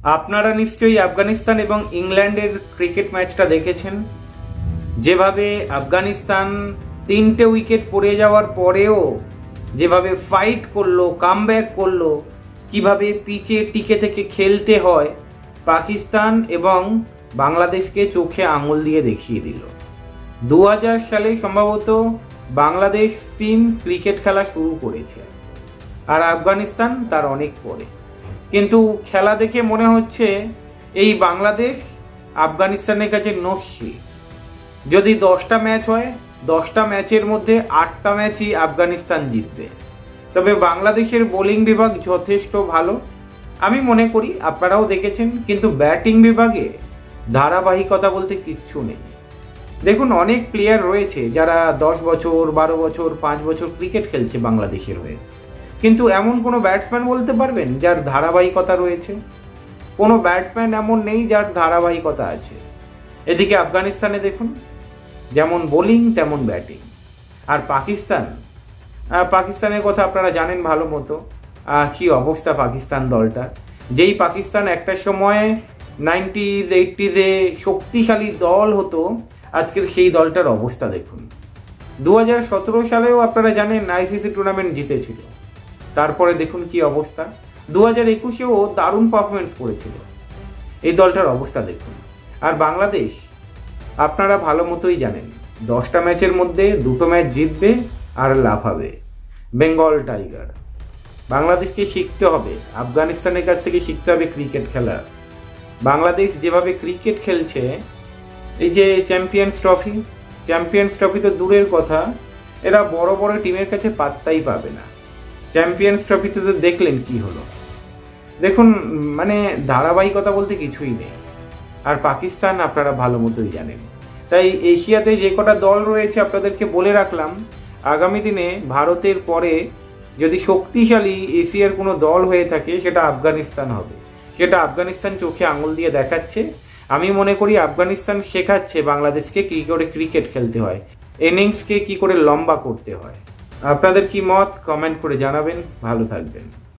আপনারা নিশ্চয়ই আফগানিস্তান এবং ইংল্যান্ডের ক্রিকেট ম্যাচটা দেখেছেন। যেভাবে আফগানিস্তান 3টে উইকেট পড়ে যাওয়ার পরেও যেভাবে ফাইট করলো, কামব্যাক করলো, কিভাবে পিচে টিকে থেকে খেলতে হয়, পাকিস্তান এবং বাংলাদেশকে চোখে আঙুল দিয়ে দেখিয়ে দিল। 2000 সালে সম্ভবত বাংলাদেশ টিম ক্রিকেট খেলা শুরু করেছে আর আফগানিস্তান তার অনেক পরে। কিন্তু খেলা দেখে মনে হচ্ছে এই বাংলাদেশ আফগানিস্তানের কাছে নস্যি। যদি 10টা ম্যাচ হয়, 10টা ম্যাচের মধ্যে 8টা ম্যাচই আফগানিস্তান জিতবে। তবে বাংলাদেশের বোলিং বিভাগ যথেষ্ট ভালো, আমি মনে করি আপনারাও দেখেছেন। কিন্তু ব্যাটিং বিভাগে ধারাবাহিকতা বলতে কিচ্ছু নেই। দেখুন, অনেক প্লেয়ার রয়েছে যারা 10 বছর, 12 বছর, 5 বছর ক্রিকেট খেলছে বাংলাদেশের হয়ে, কিন্তু এমন কোনো ব্যাটসম্যান বলতে পারবেন যার ধারাবাহিকতা রয়েছে? কোনো ব্যাটসম্যান এমন নেই যার ধারাবাহিকতা আছে। এদিকে আফগানিস্তানে দেখুন, যেমন বোলিং তেমন ব্যাটিং। আর পাকিস্তানের কথা আপনারা জানেন ভালো মতো, কি অবস্থা পাকিস্তান দলটা। যেই পাকিস্তান একটা সময় 90s 80s শক্তিশালী দল হতো, আজকের সেই দলটার অবস্থা দেখুন। 2017 সালেও আপনারা জানেন ICC টুর্নামেন্ট জিতেছিল, তারপরে দেখুন কি অবস্থা। 2021-এও দারুণ পারফরমেন্স করেছিল, এই দলটার অবস্থা দেখুন। আর বাংলাদেশ আপনারা ভালো মতোই জানেন, 10টা ম্যাচের মধ্যে 2টো ম্যাচ জিতবে আর লাফাবে। বেঙ্গল টাইগার। বাংলাদেশকে শিখতে হবে, আফগানিস্তানের কাছ থেকে শিখতে হবে ক্রিকেট খেলা। বাংলাদেশ যেভাবে ক্রিকেট খেলছে, এই যে চ্যাম্পিয়ন্স ট্রফি তো দূরের কথা, এরা বড় বড় টিমের কাছে পাত্তাই পাবে না। চ্যাম্পিয়ন্স ট্রফিতে তো দেখলেন কি হলো। দেখুন, মানে ধারাবাহিকতা বলতে কিছুই নেই। আর পাকিস্তান আপনারা ভালো মতোই জানেন। তাই এশিয়াতে যে কটা দল রয়েছে আপনাদেরকে বলে রাখলাম, আগামী দিনে ভারতের পরে যদি শক্তিশালী এশিয়ার কোনো দল হয়ে থাকে, সেটা আফগানিস্তান হবে। সেটা আফগানিস্তান চোখে আঙুল দিয়ে দেখাচ্ছে। আমি মনে করি আফগানিস্তান শেখাচ্ছে বাংলাদেশকে কি করে ক্রিকেট খেলতে হয়, ইনিংসকে কি করে লম্বা করতে হয়। আপনাদের কি মত কমেন্ট করে জানাবেন। ভালো থাকবেন।